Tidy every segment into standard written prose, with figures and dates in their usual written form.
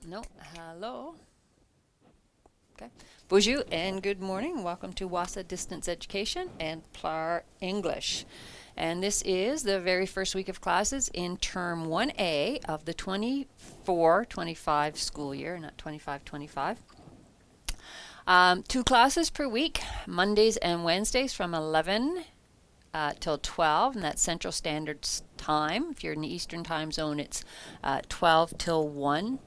No, hello. Okay. Bonjour and good morning. Welcome to WASA Distance Education and PLAR English. And this is the very first week of classes in Term 1A of the 24-25 school year, not 25-25. Two classes per week, Mondays and Wednesdays from 11 till 12, and that's Central Standard Time. If you're in the Eastern Time Zone, it's 12 till 1.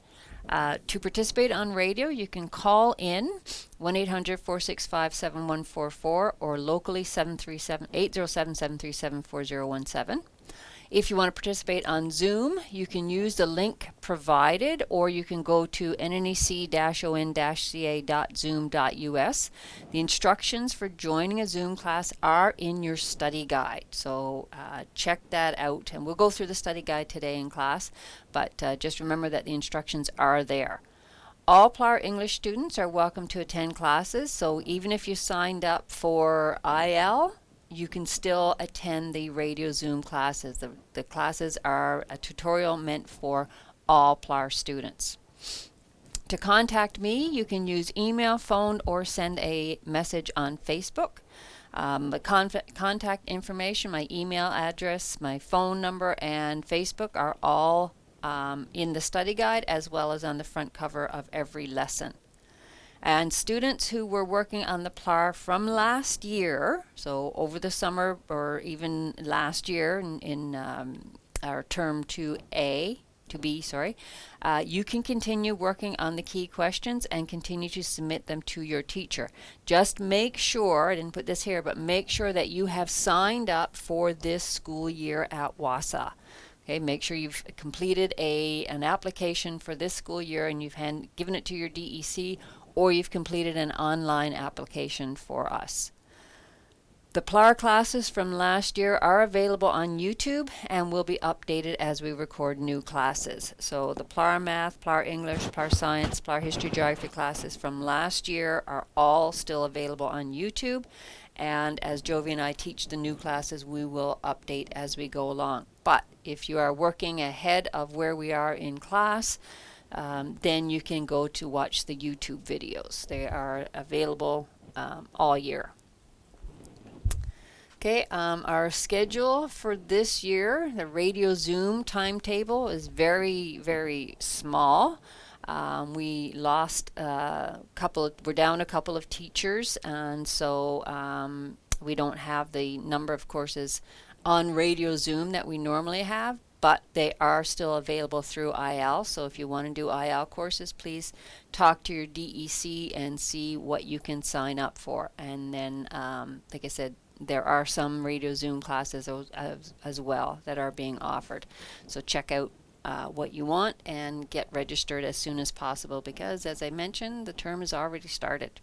To participate on radio, you can call in 1-800-465-7144 or locally 807-737-4017. If you want to participate on Zoom, you can use the link provided, or you can go to nnec-on-ca.zoom.us. The instructions for joining a Zoom class are in your study guide, so check that out. And we'll go through the study guide today in class, but just remember that the instructions are there. All PLAR English students are welcome to attend classes, so even if you signed up for IL, you can still attend the radio Zoom classes. The classes are a tutorial meant for all PLAR students. To contact me, you can use email, phone, or send a message on Facebook. The contact information, my email address, my phone number, and Facebook are all in the study guide as well as on the front cover of every lesson. And students who were working on the PLAR from last year, so over the summer or even last year in our term 2B, you can continue working on the key questions and continue to submit them to your teacher. Just make sure, I didn't put this here, but make sure that you have signed up for this school year at WASA. Okay, make sure you've completed an application for this school year and you've given it to your DEC, or you've completed an online application for us. The PLAR classes from last year are available on YouTube and will be updated as we record new classes. So the PLAR Math, PLAR English, PLAR Science, PLAR History, Geography classes from last year are all still available on YouTube. And as Jovi and I teach the new classes, we will update as we go along. But if you are working ahead of where we are in class, then you can go to watch the YouTube videos. They are available all year. Okay, our schedule for this year, the radio Zoom timetable is very, very small. We lost we're down a couple of teachers, and so we don't have the number of courses on radio Zoom that we normally have, but they are still available through IL. So if you want to do IL courses, please talk to your DEC and see what you can sign up for. And then, like I said, there are some radio Zoom classes as well that are being offered. So check out what you want and get registered as soon as possible, because as I mentioned, the term has already started.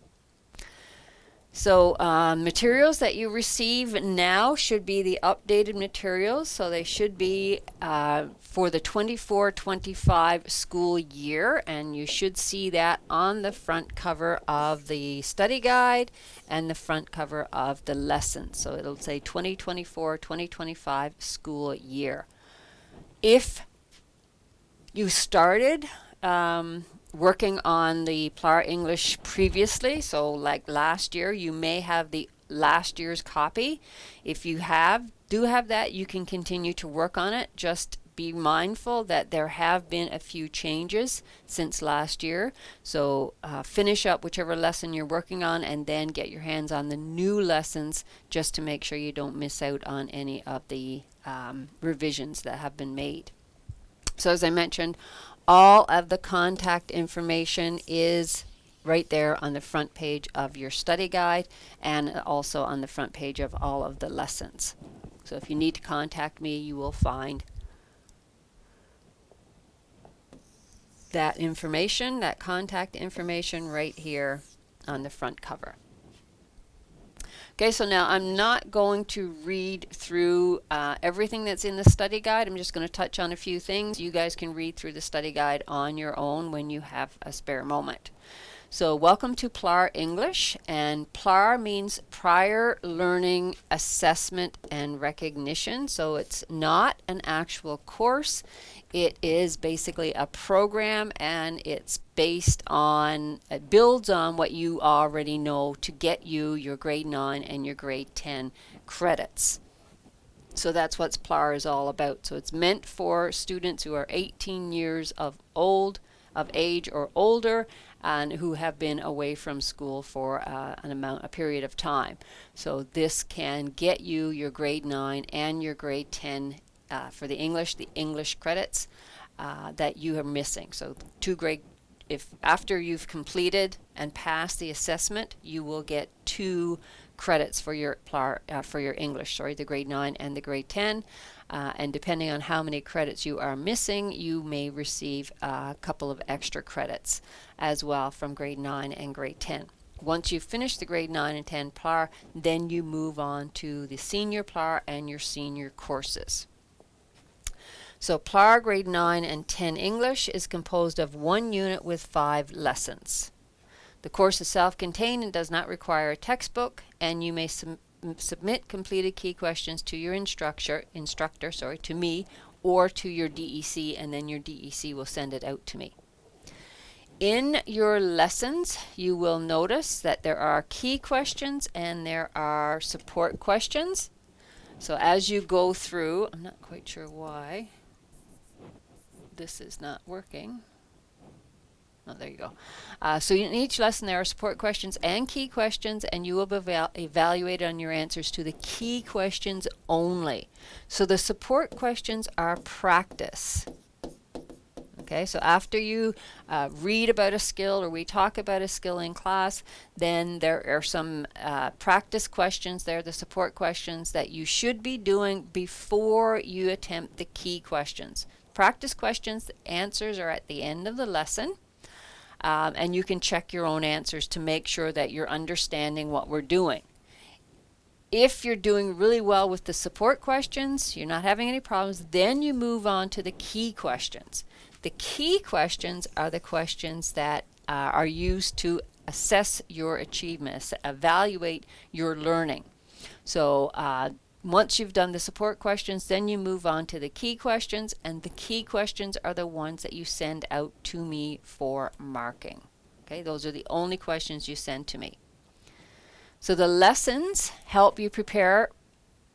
So materials that you receive now should be the updated materials. So they should be for the 24-25 school year, and you should see that on the front cover of the study guide and the front cover of the lesson. So it'll say 2024-2025 school year. If you started working on the PLAR English previously, so like last year, you may have the last year's copy. If you do have that, you can continue to work on it. Just be mindful that there have been a few changes since last year. So finish up whichever lesson you're working on and then get your hands on the new lessons, just to make sure you don't miss out on any of the revisions that have been made. So as I mentioned, all of the contact information is right there on the front page of your study guide and also on the front page of all of the lessons. So if you need to contact me, you will find that information, that contact information right here on the front cover. Okay, so now I'm not going to read through everything that's in the study guide. I'm just going to touch on a few things. You guys can read through the study guide on your own when you have a spare moment. So welcome to PLAR English, and PLAR means Prior Learning Assessment and Recognition. So it's not an actual course. It is basically a program, and it's based on, it builds on what you already know to get you your grade 9 and your grade 10 credits. So that's what PLAR is all about. So it's meant for students who are 18 years of age or older, and who have been away from school for a period of time. So this can get you your grade 9 and your grade 10 for the English credits that you are missing. So if after you've completed and passed the assessment, you will get 2 credits for your PLAR, for your English, the grade 9 and the grade 10. And depending on how many credits you are missing, you may receive a couple of extra credits as well from grade 9 and grade 10. Once you finish the grade 9 and 10 PLAR, then you move on to the senior PLAR and your senior courses. So PLAR grade 9 and 10 English is composed of 1 unit with 5 lessons. The course is self-contained and does not require a textbook, and you may submit completed key questions to your instructor, to me, or to your DEC, and then your DEC will send it out to me. In your lessons, you will notice that there are key questions and there are support questions. So as you go through, I'm not quite sure why this is not working. Oh, there you go. So in each lesson there are support questions and key questions, and you will be evaluated on your answers to the key questions only. So the support questions are practice. Okay, so after you read about a skill or we talk about a skill in class, then there are some practice questions there, the support questions that you should be doing before you attempt the key questions. Practice questions, the answers are at the end of the lesson. And you can check your own answers to make sure that you're understanding what we're doing. If you're doing really well with the support questions, you're not having any problems, then you move on to the key questions. The key questions are the questions that are used to assess your achievements, evaluate your learning. So once you've done the support questions, then you move on to the key questions, and the key questions are the ones that you send out to me for marking. Okay, those are the only questions you send to me. So the lessons help you prepare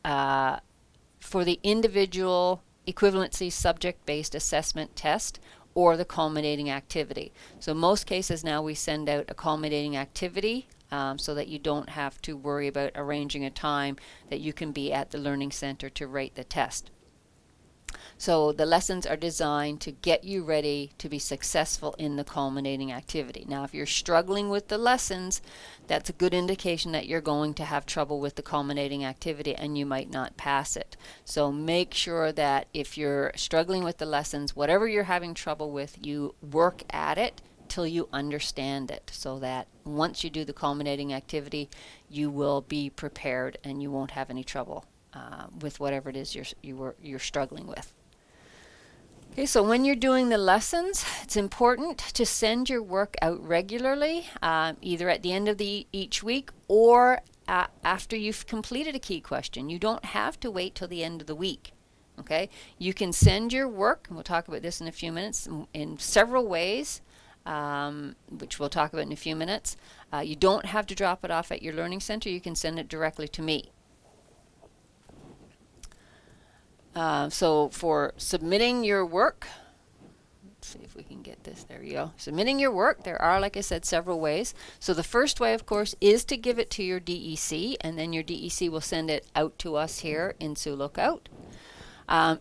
for the individual equivalency subject-based assessment test or the culminating activity. So most cases now we send out a culminating activity so that you don't have to worry about arranging a time that you can be at the Learning Center to rate the test. So the lessons are designed to get you ready to be successful in the culminating activity. Now if you're struggling with the lessons, that's a good indication that you're going to have trouble with the culminating activity and you might not pass it. So make sure that if you're struggling with the lessons, whatever you're having trouble with, you work at it till you understand it, so that once you do the culminating activity, you will be prepared and you won't have any trouble with whatever it is you're struggling with. Okay, so when you're doing the lessons, it's important to send your work out regularly, either at the end of each week or after you've completed a key question. You don't have to wait till the end of the week. Okay, you can send your work, and we'll talk about this in a few minutes, in several ways. Which we'll talk about in a few minutes. You don't have to drop it off at your learning center. You can send it directly to me. So for submitting your work, let's see if we can get this. There you go. Submitting your work, there are, like I said, several ways. So the first way, of course, is to give it to your DEC, and then your DEC will send it out to us here in Sioux Lookout.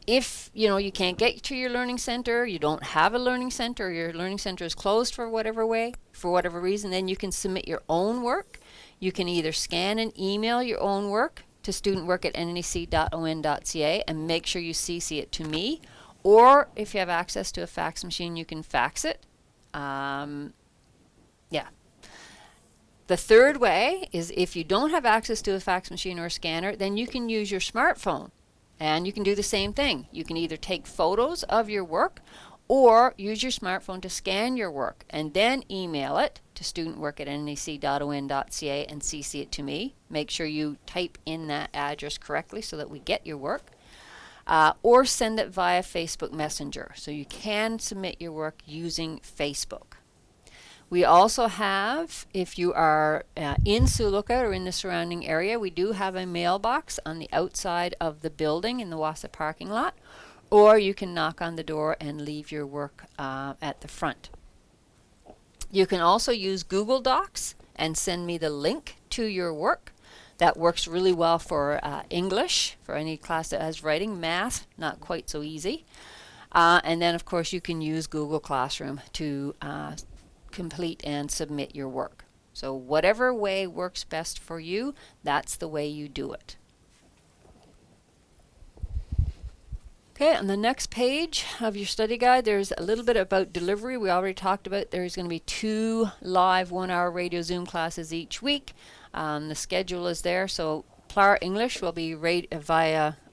If you can't get to your learning center, you don't have a learning center, or your learning center is closed for whatever reason, then you can submit your own work. You can either scan and email your own work to studentwork@nnec.on.ca and make sure you CC it to me, or if you have access to a fax machine, you can fax it. The third way is if you don't have access to a fax machine or a scanner, then you can use your smartphone. And you can do the same thing. You can either take photos of your work or use your smartphone to scan your work and then email it to studentwork@nec.on.ca and CC it to me. Make sure you type in that address correctly so that we get your work. Or send it via Facebook Messenger. So you can submit your work using Facebook. We also have, if you are in Sioux Lookout or in the surrounding area, we do have a mailbox on the outside of the building in the Wassa parking lot, or you can knock on the door and leave your work at the front. You can also use Google Docs and send me the link to your work. That works really well for English, for any class that has writing. Math, not quite so easy. And then, of course, you can use Google Classroom to complete and submit your work. So whatever way works best for you, that's the way you do it. Okay, on the next page of your study guide, there's a little bit about delivery. We already talked about there's going to be 2 live 1-hour radio Zoom classes each week. The schedule is there, so PLAR English will be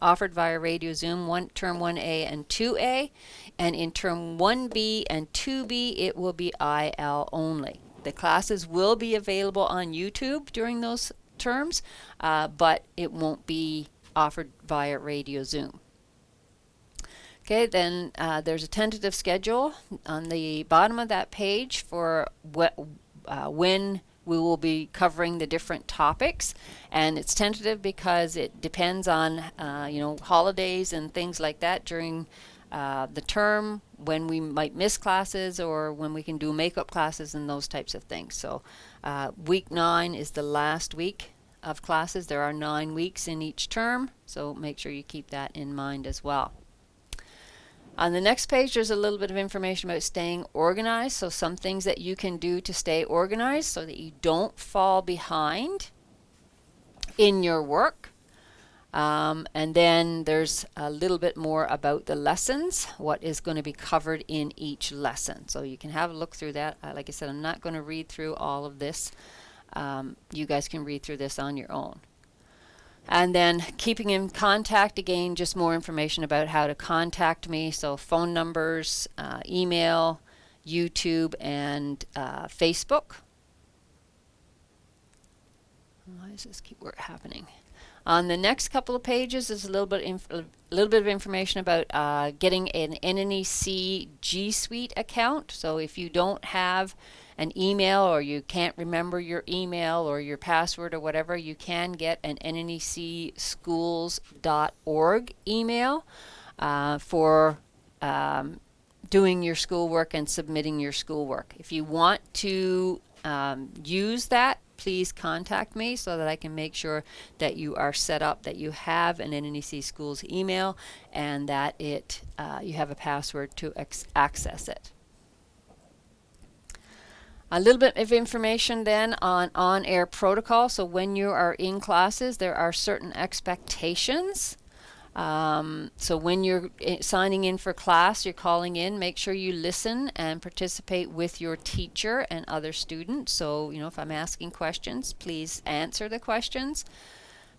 offered via Radio Zoom, Term 1A and 2A, and in Term 1B and 2B it will be IL only. The classes will be available on YouTube during those terms, but it won't be offered via Radio Zoom. Okay, then there's a tentative schedule on the bottom of that page for when we will be covering the different topics, and it's tentative because it depends on holidays and things like that during the term, when we might miss classes or when we can do makeup classes and those types of things. So week 9 is the last week of classes. There are 9 weeks in each term, so make sure you keep that in mind as well. On the next page, there's a little bit of information about staying organized. So some things that you can do to stay organized so that you don't fall behind in your work. And then there's a little bit more about the lessons, what is going to be covered in each lesson. So you can have a look through that. Like I said, I'm not going to read through all of this. You guys can read through this on your own. And then keeping in contact, again, just more information about how to contact me. So phone numbers, email, YouTube, and Facebook. Why does this keep happening? On the next couple of pages is a little bit of information about getting an NNEC G Suite account. So if you don't have an email, or you can't remember your email or your password or whatever, you can get an nnecschools.org email for doing your schoolwork and submitting your schoolwork. If you want to use that, please contact me so that I can make sure that you are set up, that you have an NNEC Schools email, and that you have a password to access it. A little bit of information then on on-air protocol. So when you are in classes, there are certain expectations. So when you're signing in for class, you're calling in, make sure you listen and participate with your teacher and other students. So, if I'm asking questions, please answer the questions.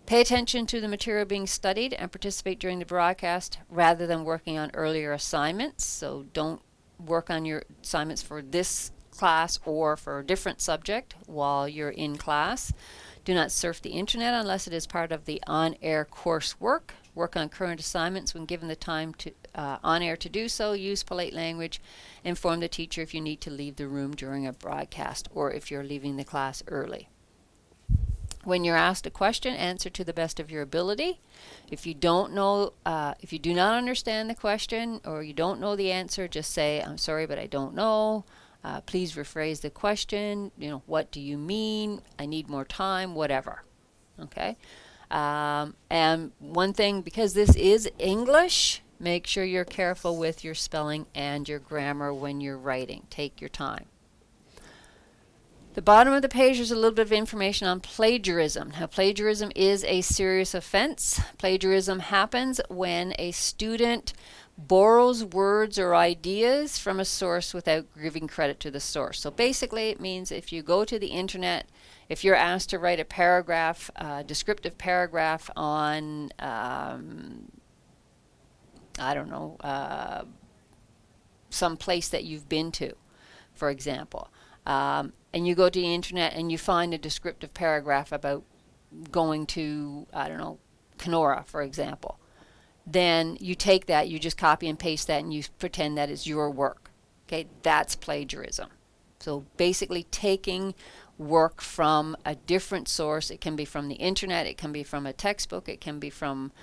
Pay attention to the material being studied and participate during the broadcast rather than working on earlier assignments. So don't work on your assignments for this class or for a different subject while you're in class. Do not surf the internet unless it is part of the on-air coursework. Work on current assignments when given the time to on-air to do so. Use polite language. Inform the teacher if you need to leave the room during a broadcast or if you're leaving the class early. When you're asked a question, answer to the best of your ability. If you don't know, if you do not understand the question or you don't know the answer, just say, "I'm sorry, but I don't know." Please rephrase the question. What do you mean? I need more time, whatever. Okay? And one thing, because this is English, make sure you're careful with your spelling and your grammar when you're writing. Take your time. The bottom of the page is a little bit of information on plagiarism. Now, plagiarism is a serious offense. Plagiarism happens when a student borrows words or ideas from a source without giving credit to the source. So basically it means if you go to the internet, if you're asked to write a paragraph, descriptive paragraph on, some place that you've been to, for example, and you go to the internet and you find a descriptive paragraph about going to, I don't know, Kenora, for example, then you take that, you just copy and paste that, and you pretend that is your work. Okay, that's plagiarism. So basically taking work from a different source. It can be from the internet, it can be from a textbook, it can be from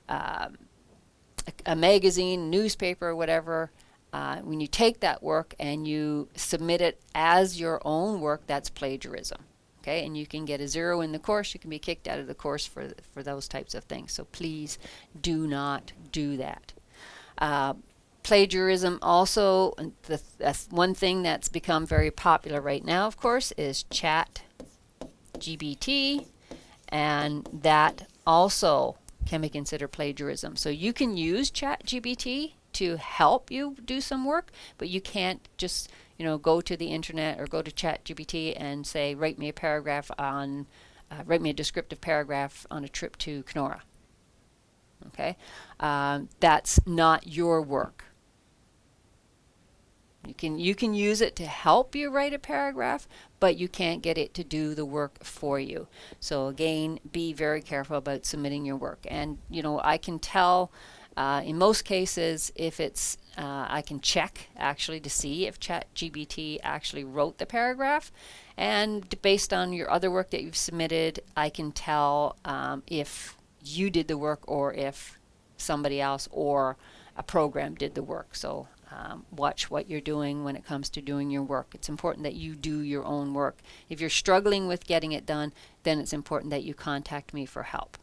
a magazine, newspaper, or whatever. When you take that work and you submit it as your own work, that's plagiarism. Okay, and you can get a 0 in the course. You can be kicked out of the course for those types of things. So please do not do that. Plagiarism also, that's one thing that's become very popular right now, of course, is Chat GBT, and that also can be considered plagiarism. So you can use Chat GBT to help you do some work, but you can't just go to the internet or go to ChatGPT and say, write me a descriptive paragraph on a trip to Kenora. Okay, that's not your work. You can use it to help you write a paragraph, but you can't get it to do the work for you. So again, be very careful about submitting your work. And I can tell in most cases if it's I can check actually to see if ChatGPT actually wrote the paragraph, and based on your other work that you've submitted, I can tell if you did the work or if somebody else or a program did the work. So watch what you're doing when it comes to doing your work. It's important that you do your own work. If you're struggling with getting it done, then it's important that you contact me for help.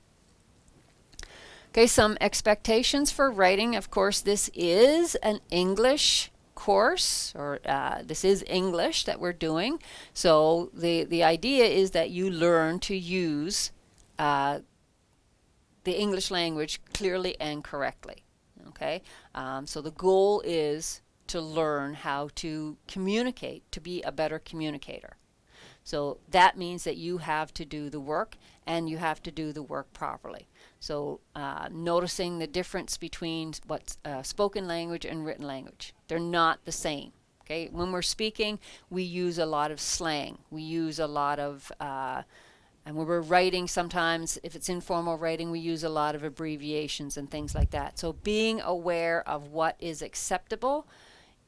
Okay, some expectations for writing. Of course, this is an English course, or this is English that we're doing. So the idea is that you learn to use the English language clearly and correctly. Okay, so the goal is to learn how to communicate, to be a better communicator. So that means that you have to do the work, and you have to do the work properly. So noticing the difference between what's spoken language and written language. They're not the same. Okay, when we're speaking, we use a lot of slang. We use a lot of and when we're writing, sometimes if it's informal writing, we use a lot of abbreviations and things like that. So being aware of what is acceptable,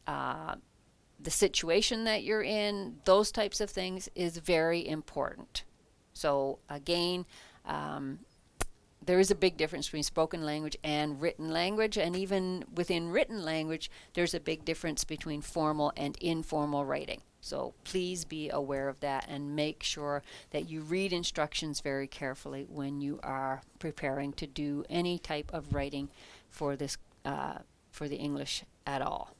the situation that you're in, those types of things is very important. So again, there is a big difference between spoken language and written language, and even within written language, there's a big difference between formal and informal writing. So please be aware of that and make sure that you read instructions very carefully when you are preparing to do any type of writing for this for the English at all.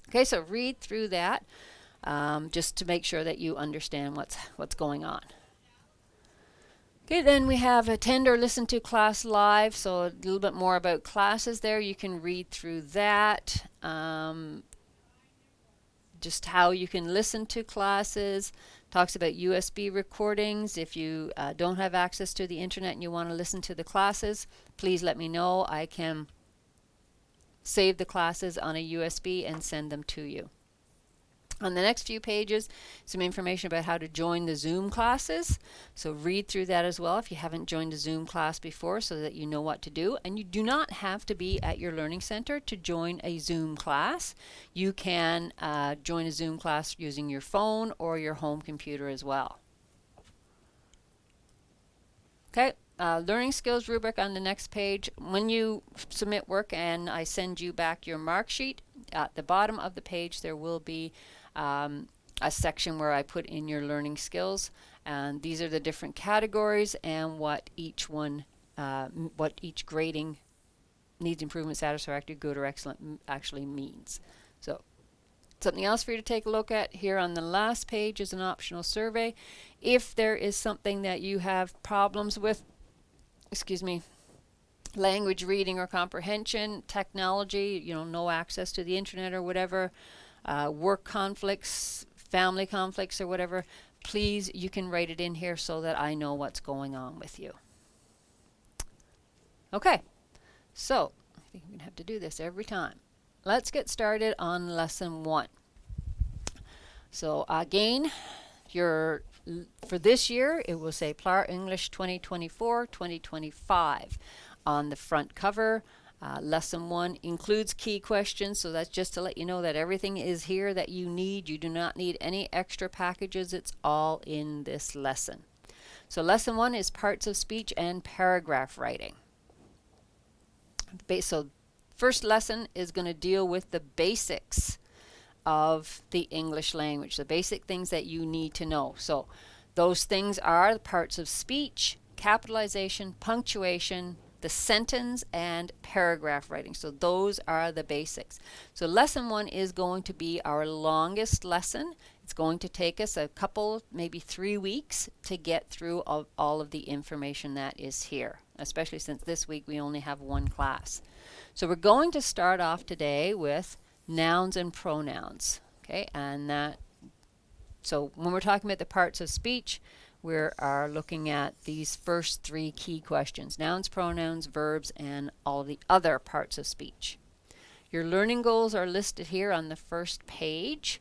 Okay, so read through that just to make sure that you understand what's going on. Okay, then we have attend or listen to class live. So a little bit more about classes there. You can read through that. Just how you can listen to classes. Talks about USB recordings. If you don't have access to the internet and you want to listen to the classes, please let me know. I can save the classes on a USB and send them to you. On the next few pages, some information about how to join the Zoom classes. So read through that as well if you haven't joined a Zoom class before, so that you know what to do. And you do not have to be at your learning center to join a Zoom class. You can join a Zoom class using your phone or your home computer as well. Okay. Learning skills rubric on the next page. When you submit work and I send you back your mark sheet, at the bottom of the page there will be a section where I put in your learning skills, and these are the different categories and what each grading, needs improvement, satisfactory, good, or excellent actually means. So something else for you to take a look at here on the last page is an optional survey. If there is something that you have problems with, language reading or comprehension, technology, no access to the internet or whatever, work conflicts, family conflicts or whatever, please, you can write it in here so that I know what's going on with you. Okay, so I think I'm going to have to do this every time. Let's get started on lesson 1. So again, for this year, it will say PLAR English 2024-2025 on the front cover. Lesson 1 includes key questions, so that's just to let you know that everything is here that you need. You do not need any extra packages. It's all in this lesson. So lesson 1 is parts of speech and paragraph writing. So first lesson is going to deal with the basics of the English language, the basic things that you need to know. So those things are the parts of speech, capitalization, punctuation, the sentence, and paragraph writing. So those are the basics. So lesson 1 is going to be our longest lesson. It's going to take us a couple, maybe 3 weeks to get through all of the information that is here, especially since this week we only have one class. So we're going to start off today with nouns and pronouns. Okay, and so when we're talking about the parts of speech, we are looking at these first 3 key questions: nouns, pronouns, verbs, and all the other parts of speech. Your learning goals are listed here on the first page.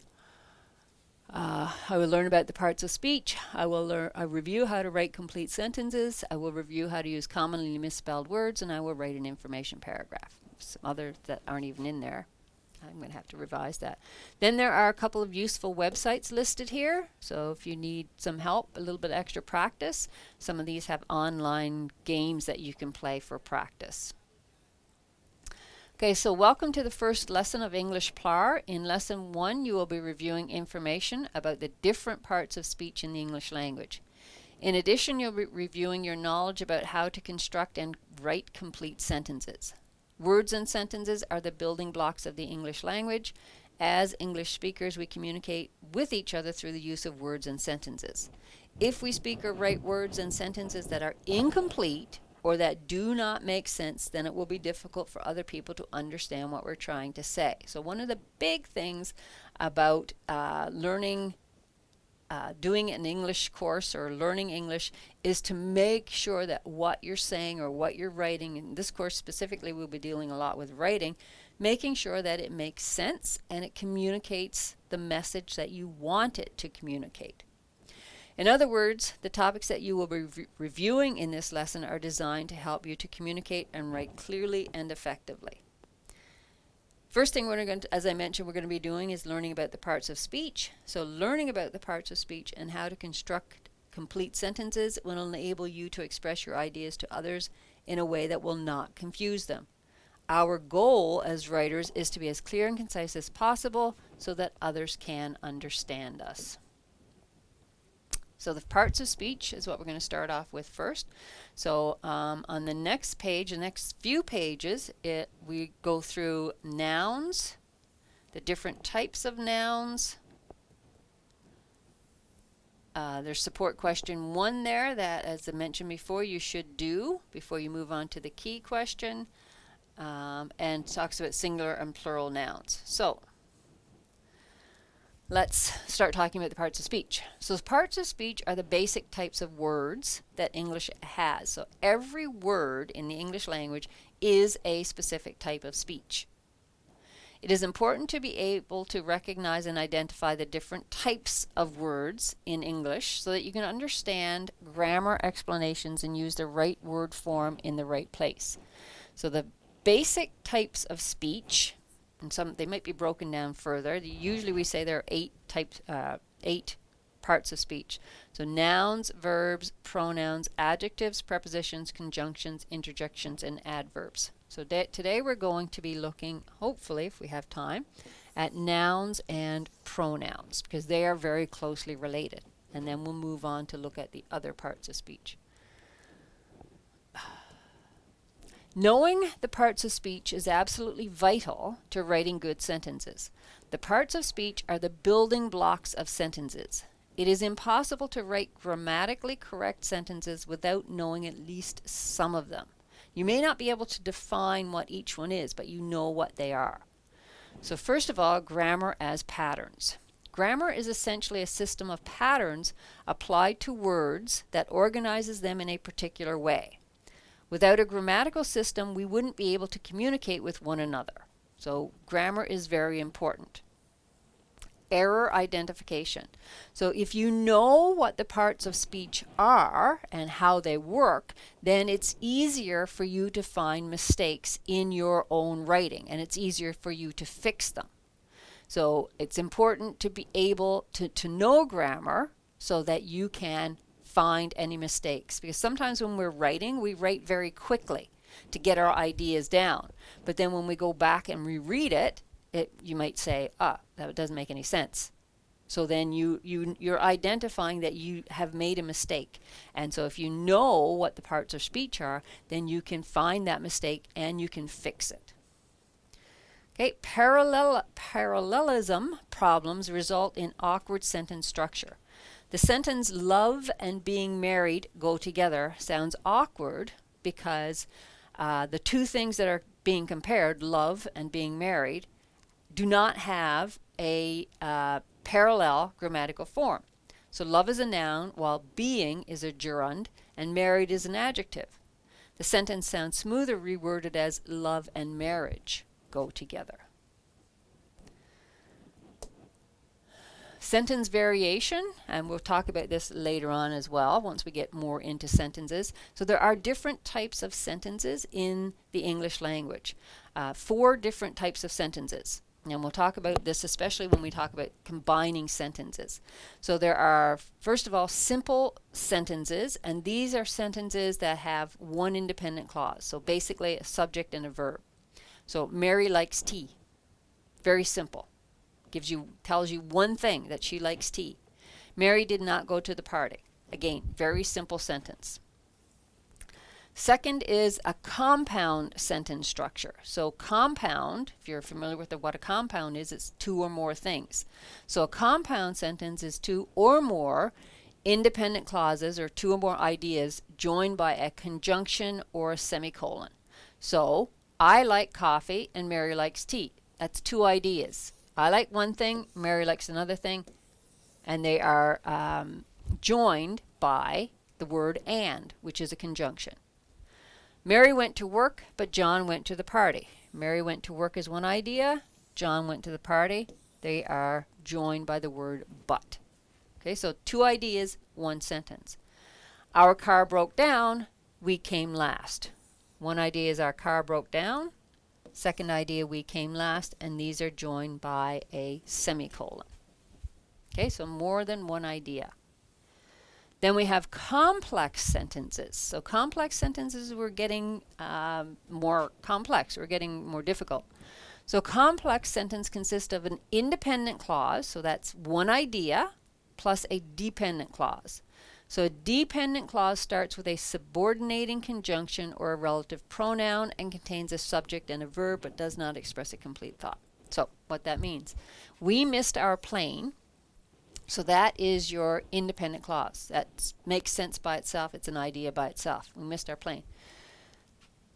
I will learn about the parts of speech. I will review how to write complete sentences. I will review how to use commonly misspelled words, and I will write an information paragraph. Some others that aren't even in there. I'm going to have to revise that. Then there are a couple of useful websites listed here. So if you need some help, a little bit extra practice, some of these have online games that you can play for practice. Okay, so welcome to the first lesson of English PLAR. In lesson 1, you will be reviewing information about the different parts of speech in the English language. In addition, you'll be reviewing your knowledge about how to construct and write complete sentences. Words and sentences are the building blocks of the English language. As English speakers, we communicate with each other through the use of words and sentences. If we speak or write words and sentences that are incomplete or that do not make sense, then it will be difficult for other people to understand what we're trying to say. So one of the big things about doing an English course or learning English is to make sure that what you're saying or what you're writing, in this course specifically we'll be dealing a lot with writing, making sure that it makes sense and it communicates the message that you want it to communicate. In other words, the topics that you will be reviewing in this lesson are designed to help you to communicate and write clearly and effectively. First thing as I mentioned, we're going to be doing is learning about the parts of speech. So learning about the parts of speech and how to construct complete sentences will enable you to express your ideas to others in a way that will not confuse them. Our goal as writers is to be as clear and concise as possible so that others can understand us. So the parts of speech is what we're going to start off with first. So on the next page, the next few pages, we go through nouns, the different types of nouns. There's support question 1 there that, as I mentioned before, you should do before you move on to the key question, and talks about singular and plural nouns. So let's start talking about the parts of speech. So the parts of speech are the basic types of words that English has. So every word in the English language is a specific type of speech. It is important to be able to recognize and identify the different types of words in English so that you can understand grammar explanations and use the right word form in the right place. So the basic types of speech, and they might be broken down further. Usually we say there are 8 parts of speech. So nouns, verbs, pronouns, adjectives, prepositions, conjunctions, interjections, and adverbs. So today we're going to be looking, hopefully if we have time, at nouns and pronouns because they are very closely related. And then we'll move on to look at the other parts of speech. Knowing the parts of speech is absolutely vital to writing good sentences. The parts of speech are the building blocks of sentences. It is impossible to write grammatically correct sentences without knowing at least some of them. You may not be able to define what each one is, but you know what they are. So first of all, grammar as patterns. Grammar is essentially a system of patterns applied to words that organizes them in a particular way. Without a grammatical system, we wouldn't be able to communicate with one another. So grammar is very important. error identification. So if you know what the parts of speech are and how they work, then it's easier for you to find mistakes in your own writing, and it's easier for you to fix them. So it's important to be able to know grammar so that you can find any mistakes. Because sometimes when we're writing, we write very quickly to get our ideas down. But then when we go back and reread it, you might say, that doesn't make any sense. So then you're identifying that you have made a mistake. And so if you know what the parts of speech are, then you can find that mistake and you can fix it. Okay, parallelism problems result in awkward sentence structure. The sentence love and being married go together sounds awkward because the two things that are being compared, love and being married, do not have a parallel grammatical form. So love is a noun while being is a gerund and married is an adjective. The sentence sounds smoother reworded as love and marriage go together. Sentence variation, and we'll talk about this later on as well once we get more into sentences. So there are different types of sentences in the English language. 4 different types of sentences. And we'll talk about this especially when we talk about combining sentences. So there are, first of all, simple sentences, and these are sentences that have one independent clause. So basically a subject and a verb. So Mary likes tea. Very simple. Tells you one thing, that she likes tea. Mary did not go to the party. Again, very simple sentence. Second is a compound sentence structure. So compound, if you're familiar with what a compound is, it's 2 or more things. So a compound sentence is 2 or more independent clauses or 2 or more ideas joined by a conjunction or a semicolon. So I like coffee and Mary likes tea. That's 2 ideas. I like one thing, Mary likes another thing, and they are joined by the word and, which is a conjunction. Mary went to work, but John went to the party. Mary went to work is one idea, John went to the party. They are joined by the word but. Okay, so 2 ideas, 1 sentence. Our car broke down, we came last. One idea is our car broke down. Second idea, we came last, and these are joined by a semicolon. Okay, so more than one idea. Then we have complex sentences. So complex sentences, we're getting more complex. We're getting more difficult. So complex sentence consists of an independent clause, so that's one idea, plus a dependent clause. So a dependent clause starts with a subordinating conjunction or a relative pronoun and contains a subject and a verb but does not express a complete thought. So what that means, we missed our plane. So that is your independent clause. That makes sense by itself. It's an idea by itself. We missed our plane.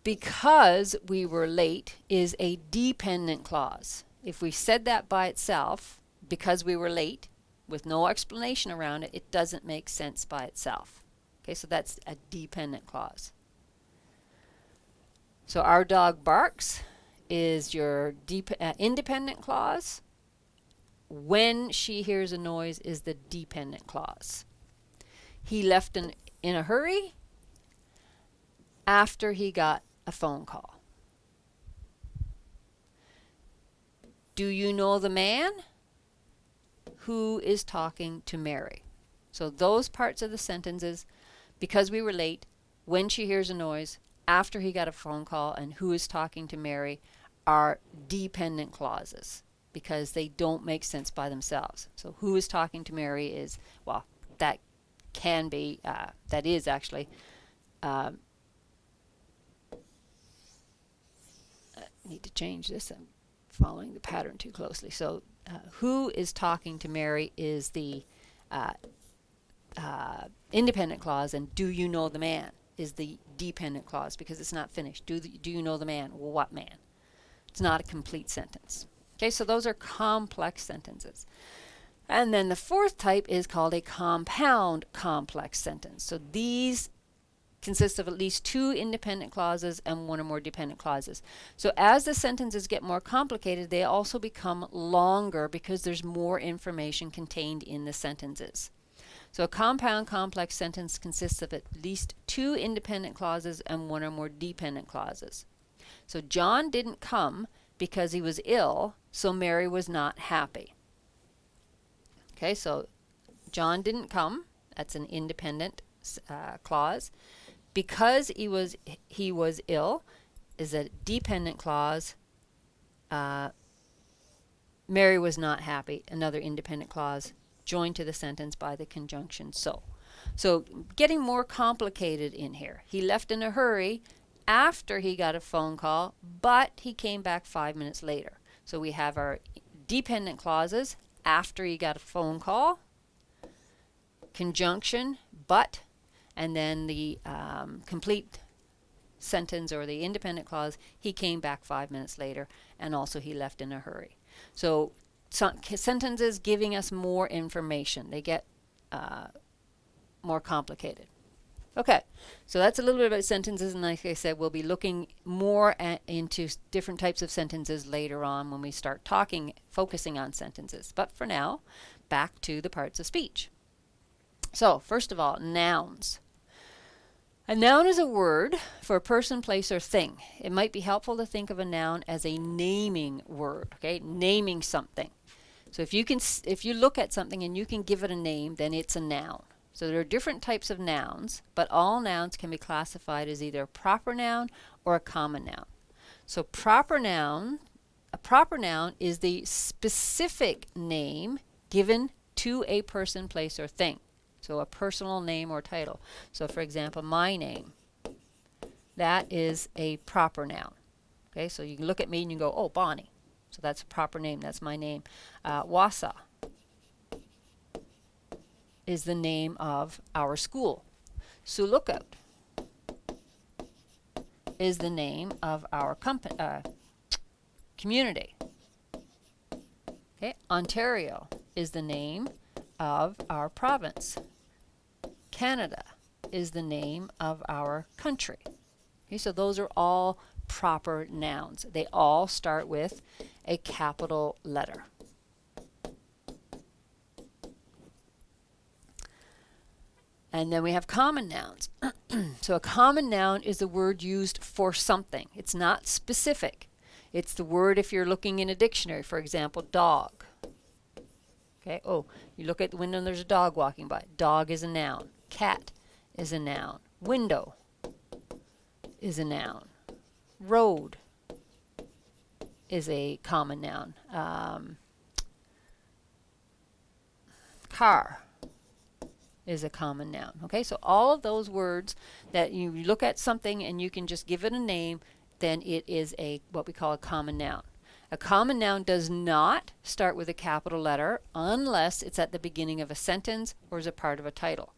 Because we were late is a dependent clause. If we said that by itself, because we were late, with no explanation around it, it doesn't make sense by itself. Okay, so that's a dependent clause. So our dog barks is your independent clause. When she hears a noise is the dependent clause. He left in a hurry after he got a phone call. Do you know the man who is talking to Mary? So those parts of the sentences, because we were late, when she hears a noise, after he got a phone call, and who is talking to Mary, are dependent clauses because they don't make sense by themselves. So who is talking to Mary is, well, that can be, that is actually, I need to change this. I'm following the pattern too closely. So who is talking to Mary is the independent clause, and do you know the man is the dependent clause because it's not finished. Do you know the man? Well, what man? It's not a complete sentence. Okay, so those are complex sentences. And then the 4th type is called a compound complex sentence. So these consists of at least 2 independent clauses and 1 or more dependent clauses. So as the sentences get more complicated, they also become longer because there's more information contained in the sentences. So a compound complex sentence consists of at least 2 independent clauses and 1 or more dependent clauses. So John didn't come because he was ill, so Mary was not happy. Okay, so John didn't come, that's an independent clause. Because he was ill is a dependent clause. Mary was not happy, another independent clause, joined to the sentence by the conjunction so. So getting more complicated in here. He left in a hurry after he got a phone call, but he came back 5 minutes later. So we have our dependent clauses, after he got a phone call, conjunction, but, and then the complete sentence or the independent clause, he came back 5 minutes later, and also he left in a hurry. So sentences giving us more information. They get more complicated. Okay, so that's a little bit about sentences, and like I said, we'll be looking more into different types of sentences later on when we start focusing on sentences. But for now, back to the parts of speech. So, first of all, nouns. A noun is a word for a person, place, or thing. It might be helpful to think of a noun as a naming word, okay? Naming something. So if you look at something and you can give it a name, then it's a noun. So there are different types of nouns, but all nouns can be classified as either a proper noun or a common noun. So a proper noun is the specific name given to a person, place, or thing. So a personal name or title. So for example, my name, that is a proper noun. Okay, so you can look at me and you go, oh, Bonnie. So that's a proper name, that's my name. Wasa is the name of our school. Sulookout is the name of our community. Okay, Ontario is the name of our province. Canada is the name of our country. Okay, so those are all proper nouns. They all start with a capital letter. And then we have common nouns. So a common noun is a word used for something. It's not specific. It's the word if you're looking in a dictionary, for example, dog. Okay, oh, you look at the window and there's a dog walking by. Dog is a noun. Cat is a noun. Window is a noun. Road is a common noun. Car is a common noun. Okay, so all of those words that you look at something and you can just give it a name, then it is what we call a common noun. A common noun does not start with a capital letter unless it's at the beginning of a sentence or is a part of a title.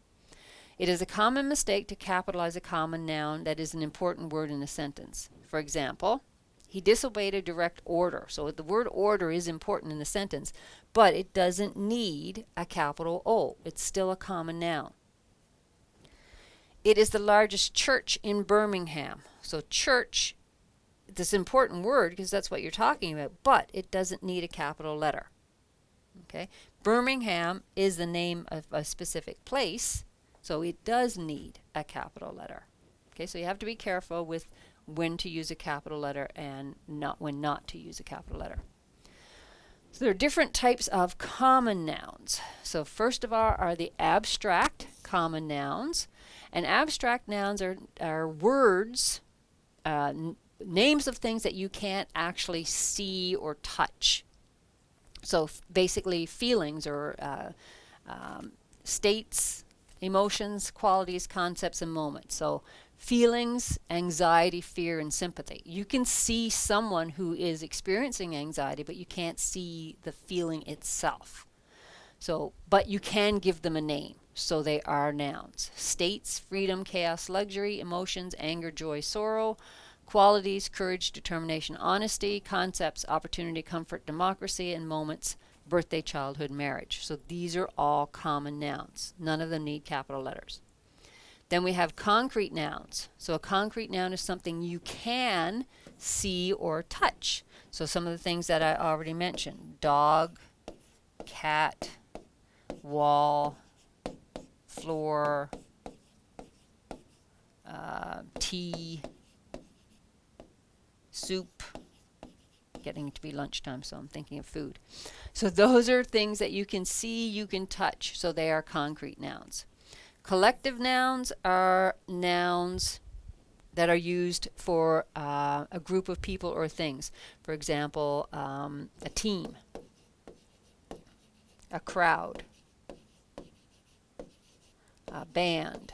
It is a common mistake to capitalize a common noun that is an important word in a sentence. For example, he disobeyed a direct order. So the word order is important in the sentence, but it doesn't need a capital O. It's still a common noun. It is the largest church in Birmingham. So church, this important word because that's what you're talking about, but it doesn't need a capital letter. Okay? Birmingham is the name of a specific place, so it does need a capital letter. Okay, so you have to be careful with when to use a capital letter and when not to use a capital letter. So there are different types of common nouns. So first of all are the abstract common nouns. And abstract nouns are words, names of things that you can't actually see or touch. So basically feelings or states, emotions, qualities, concepts, and moments. So feelings, anxiety, fear, and sympathy. You can see someone who is experiencing anxiety, but you can't see the feeling itself. So, but you can give them a name. So they are nouns. States, freedom, chaos, luxury, emotions, anger, joy, sorrow, qualities, courage, determination, honesty, concepts, opportunity, comfort, democracy, and moments, birthday, childhood, marriage. So these are all common nouns. None of them need capital letters. Then we have concrete nouns. So a concrete noun is something you can see or touch. So some of the things that I already mentioned: dog, cat, wall, floor, tea, soup. Getting to be lunchtime, so I'm thinking of food. So those are things that you can see, you can touch. So they are concrete nouns. Collective nouns are nouns that are used for a group of people or things. For example, a team, a crowd, a band.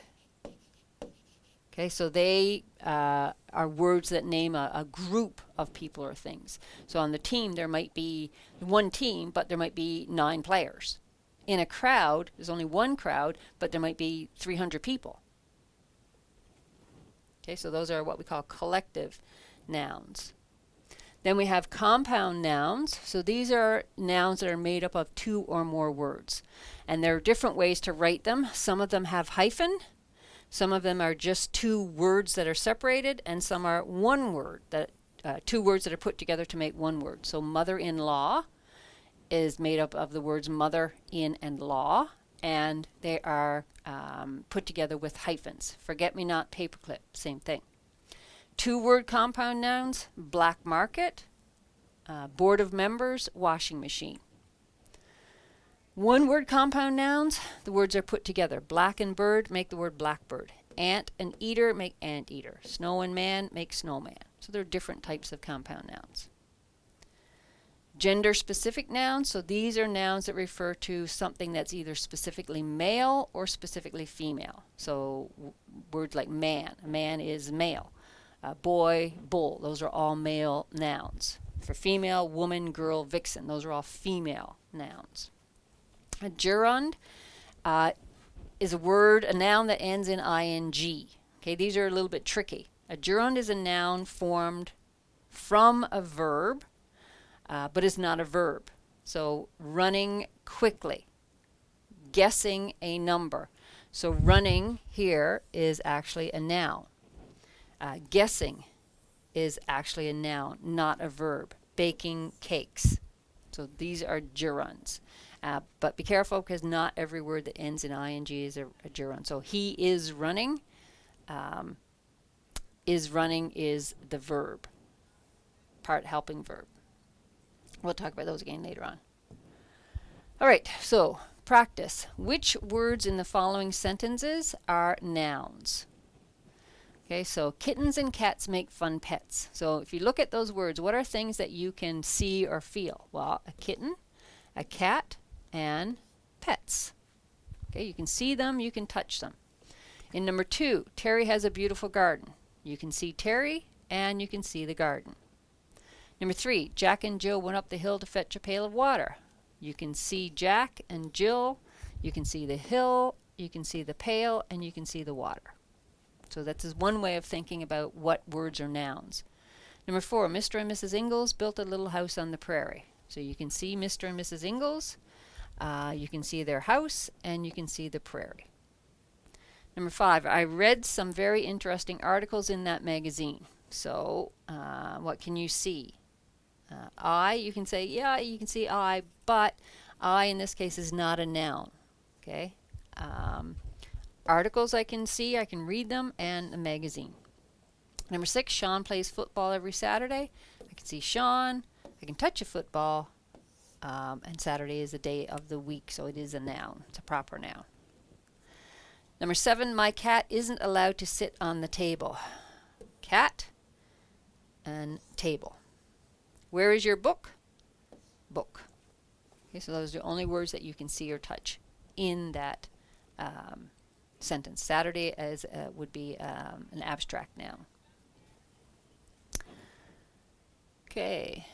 Okay, so they are words that name a group of people or things. So on the team, there might be one team, but there might be 9 players. In a crowd, there's only one crowd, but there might be 300 people. Okay, so those are what we call collective nouns. Then we have compound nouns. So these are nouns that are made up of 2 or more words. And there are different ways to write them. Some of them have hyphen. Some of them are just 2 words that are separated, and some are one word, that 2 words that are put together to make one word. So mother-in-law is made up of the words mother, in, and law, and they are put together with hyphens. Forget-me-not, paperclip, same thing. 2-word compound nouns: black market, board of members, washing machine. 1-word compound nouns, the words are put together. Black and bird make the word blackbird. Ant and eater make anteater. Snow and man make snowman. So there are different types of compound nouns. Gender-specific nouns, so these are nouns that refer to something that's either specifically male or specifically female. So words like man, a man is male. Boy, bull, those are all male nouns. For female, woman, girl, vixen, those are all female nouns. A gerund is a noun that ends in ing. Okay, these are a little bit tricky. A gerund is a noun formed from a verb, but is not a verb. So running quickly, guessing a number. So running here is actually a noun. Guessing is actually a noun, not a verb. Baking cakes. So these are gerunds. But be careful, because not every word that ends in ing is a gerund. So he is running. Is running is the verb, part helping verb. We'll talk about those again later on. All right, so practice. Which words in the following sentences are nouns? Okay, so kittens and cats make fun pets. So if you look at those words, what are things that you can see or feel? Well, a kitten, a cat, and pets. Okay, you can see them, you can touch them. In number 2, Terry has a beautiful garden. You can see Terry and you can see the garden. Number 3, Jack and Jill went up the hill to fetch a pail of water. You can see Jack and Jill, you can see the hill, you can see the pail, and you can see the water. So that's one way of thinking about what words are nouns. Number 4, Mr. and Mrs. Ingalls built a little house on the prairie. So you can see Mr. and Mrs. Ingalls, you can see their house, and you can see the prairie. Number 5, I read some very interesting articles in that magazine. So what can you see? You can say, yeah, you can see I, but I in this case is not a noun. Okay. Articles I can see, I can read them, and a magazine. Number 6, Sean plays football every Saturday. I can see Sean, I can touch a football, and Saturday is the day of the week, so it is a noun. It's a proper noun. Number 7, my cat isn't allowed to sit on the table. Cat and table. Where is your book? Book. Okay, so those are the only words that you can see or touch in that sentence. Saturday would be an abstract noun. Okay.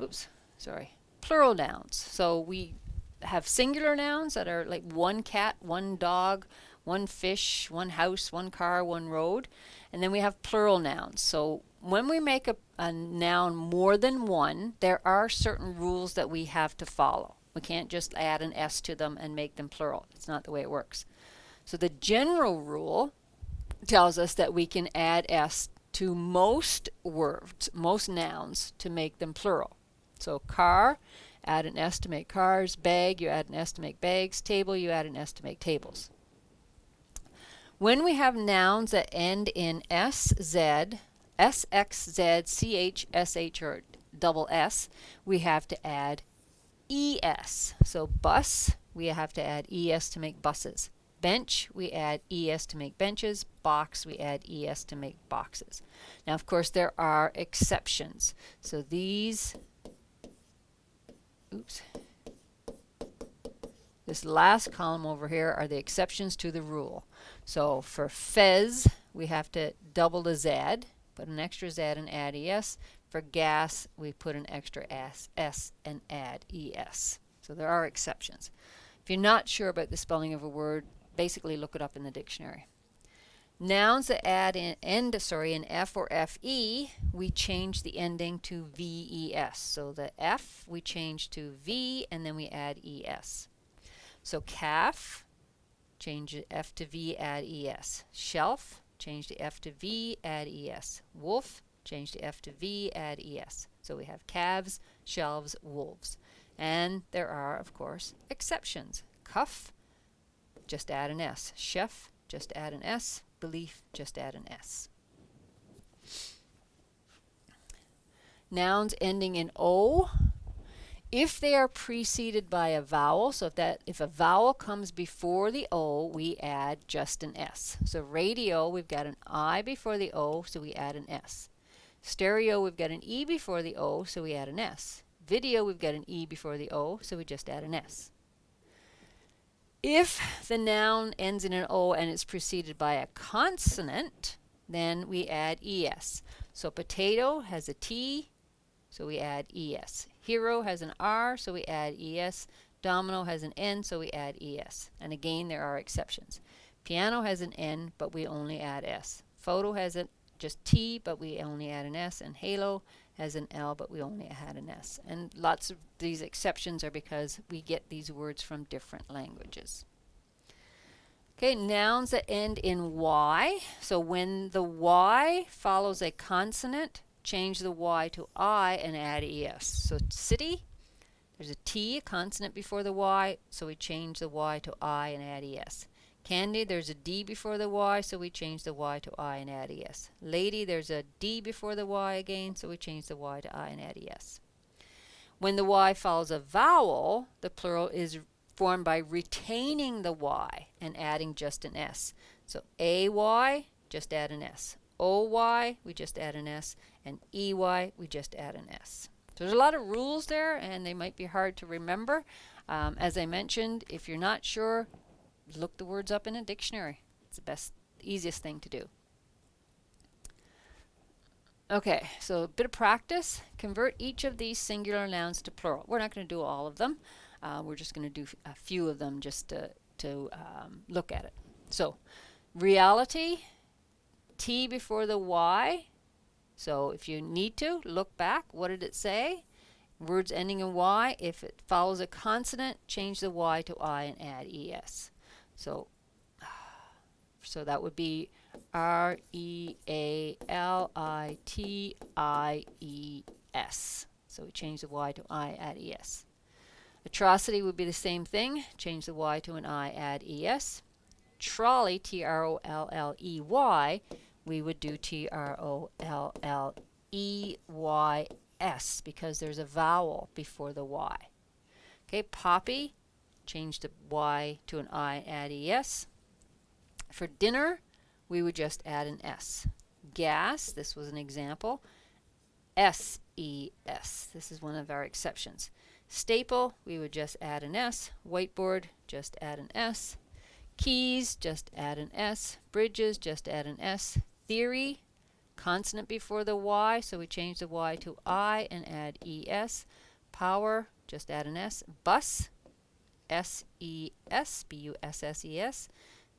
Oops, sorry. Plural nouns. So we have singular nouns that are like one cat, one dog, one fish, one house, one car, one road. And then we have plural nouns. So when we make a noun more than one, there are certain rules that we have to follow. We can't just add an S to them and make them plural. It's not the way it works. So the general rule tells us that we can add s to most words, most nouns, to make them plural. So car, add an s to make cars. Bag, you add an s to make bags. Table, you add an s to make tables. When we have nouns that end in sz, sxz, ch, sh, or double s, we have to add es. So bus, we have to add es to make buses. Bench, we add es to make benches. Box, we add es to make boxes. Now, of course, there are exceptions. So these, this last column over here are the exceptions to the rule. So for fez, we have to double the z, put an extra z and add es. For gas, we put an extra s and add es. So there are exceptions. If you're not sure about the spelling of a word, basically look it up in the dictionary. Nouns that add in f or fe, we change the ending to ves. So the f we change to v and then we add es. So calf, change the f to v, add es. Shelf, change the f to v, add es. Wolf, change the f to v, add es. So we have calves, shelves, wolves. And there are, of course, exceptions. Cuff, just add an s. Chef, just add an s. Belief, just add an s. Nouns ending in o, if they are preceded by a vowel, so if a vowel comes before the o, we add just an s. So radio, we've got an I before the o, so we add an s. Stereo, we've got an e before the o, so we add an s. Video, we've got an e before the o, so we just add an s. If the noun ends in an o and it's preceded by a consonant, then we add es. So potato has a t, so we add es. Hero has an r, so we add es. Domino has an n, so we add es. And again, there are exceptions. Piano has an n, but we only add s. Photo has just t, but we only add an s. And halo has an l, but we only add an s. And lots of these exceptions are because we get these words from different languages. Okay, nouns that end in y. So when the y follows a consonant, change the y to I and add es. So city, there's a T, a consonant before the y, so we change the y to I and add es. Candy, there's a D before the y, so we change the y to I and add es. Lady, there's a D before the y again, so we change the y to I and add es. When the y follows a vowel, the plural is formed by retaining the y and adding just an s. So ay, just add an s. Oy, we just add an s. And ey, we just add an s. So there's a lot of rules there, and they might be hard to remember. As I mentioned, if you're not sure, look the words up in a dictionary. It's the easiest thing to do. Okay, so a bit of practice. Convert each of these singular nouns to plural. We're not going to do all of them. We're just going to do a few of them just to look at it. So, reality, T before the Y. So if you need to, look back. What did it say? Words ending in Y. If it follows a consonant, change the Y to I and add es. So that would be REALITIES. So we change the Y to I, add es. Atrocity would be the same thing. Change the Y to an I, add es. Trolley, TROLLEY, we would do TROLLEYS because there's a vowel before the Y. Okay, poppy, change the Y to an I, add es. For dinner, we would just add an S. Gas, this was an example, SES. This is one of our exceptions. Staple, we would just add an S. Whiteboard, just add an S. Keys, just add an S. Bridges, just add an S. Theory, consonant before the Y, so we change the Y to I and add ES. Power, just add an S. Bus, SES, BUSSES.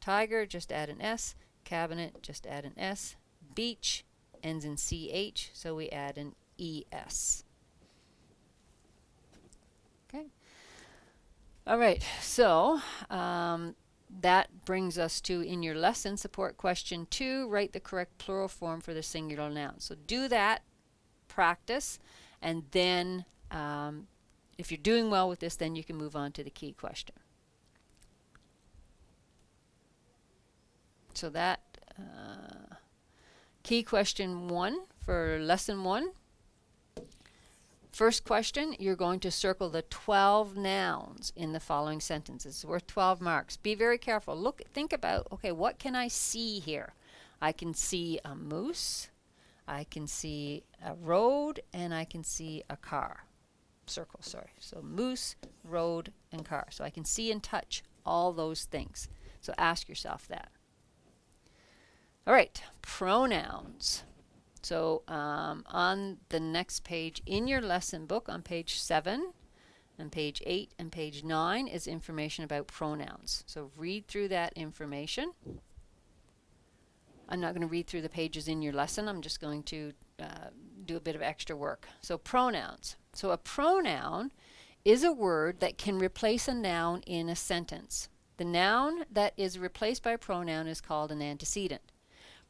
Tiger, just add an S. Cabinet, just add an S. Beach ends in CH, so we add an ES. Okay. All right, so that brings us to, in your lesson, support question 2, write the correct plural form for the singular noun. So do that, practice, and then if you're doing well with this, then you can move on to the key question. So that key question 1 for lesson 1. First question, you're going to circle the 12 nouns in the following sentences. It's worth 12 marks. Be very careful. Think about, okay, what can I see here? I can see a moose, I can see a road, and I can see a car. Circle, sorry. So moose, road, and car. So I can see and touch all those things. So ask yourself that. All right, pronouns. So on the next page in your lesson book, on page 7 and page 8 and page 9 is information about pronouns. So read through that information. I'm not going to read through the pages in your lesson. I'm just going to do a bit of extra work. So pronouns. So a pronoun is a word that can replace a noun in a sentence. The noun that is replaced by a pronoun is called an antecedent.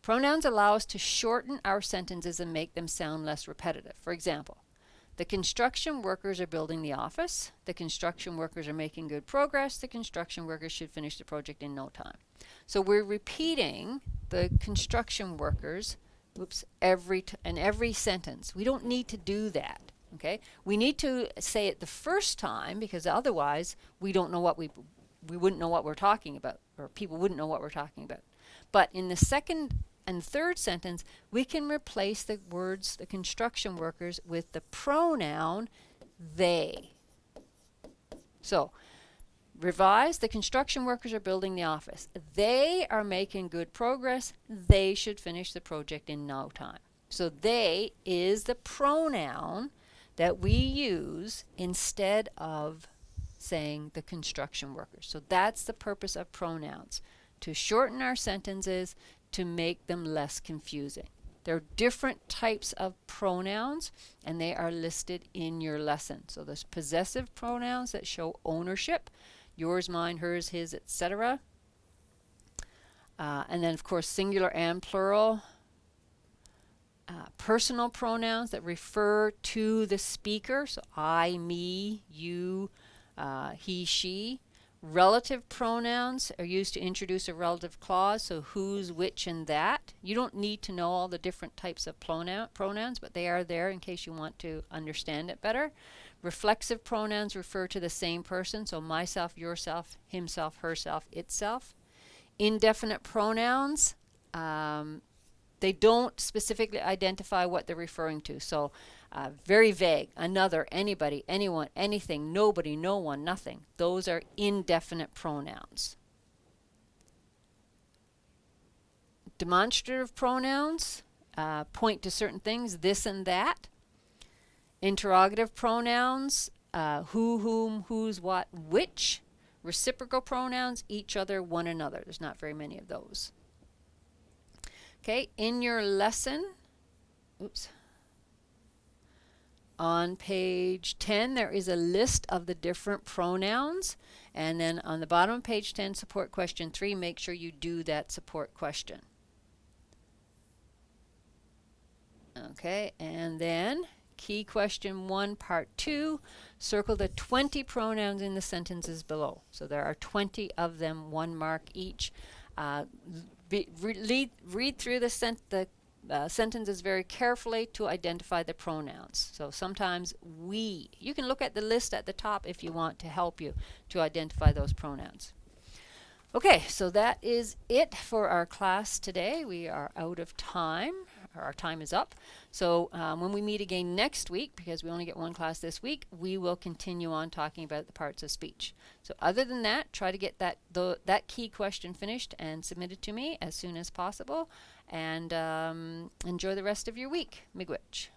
Pronouns allow us to shorten our sentences and make them sound less repetitive. For example, the construction workers are building the office. The construction workers are making good progress. The construction workers should finish the project in no time. So we're repeating the construction workers in every sentence. We don't need to do that. Okay? We need to say it the first time because otherwise we don't know what we wouldn't know what we're talking about, or people wouldn't know what we're talking about. But in the second and third sentence, we can replace the words, the construction workers, with the pronoun they. So, revise, the construction workers are building the office. They are making good progress. They should finish the project in no time. So, they is the pronoun that we use instead of saying the construction workers. So, that's the purpose of pronouns, to shorten our sentences, to make them less confusing. There are different types of pronouns, and they are listed in your lesson. So there's possessive pronouns that show ownership, yours, mine, hers, his, etc. And then, of course, singular and plural. Personal pronouns that refer to the speaker, so I, me, you, he, she. Relative pronouns are used to introduce a relative clause, so whose, which, and that. You don't need to know all the different types of pronouns, but they are there in case you want to understand it better. Reflexive pronouns refer to the same person, so myself, yourself, himself, herself, itself. Indefinite pronouns, they don't specifically identify what they're referring to, so very vague. Another, anybody, anyone, anything, nobody, no one, nothing. Those are indefinite pronouns. Demonstrative pronouns point to certain things, this and that. Interrogative pronouns, who, whom, whose, what, which. Reciprocal pronouns, each other, one another. There's not very many of those. Okay, in your lesson, on page 10, there is a list of the different pronouns. And then on the bottom of page 10, support question 3, make sure you do that support question. Okay, and then key question 1, part 2, circle the 20 pronouns in the sentences below. So there are 20 of them, 1 mark each. Read through the sentences very carefully to identify the pronouns. So sometimes you can look at the list at the top if you want to help you to identify those pronouns. Okay, so that is it for our class today. We are out of time. Our time is up. So when we meet again next week, because we only get one class this week, we will continue on talking about the parts of speech. So other than that, try to get that key question finished and submitted to me as soon as possible. And enjoy the rest of your week. Miigwech.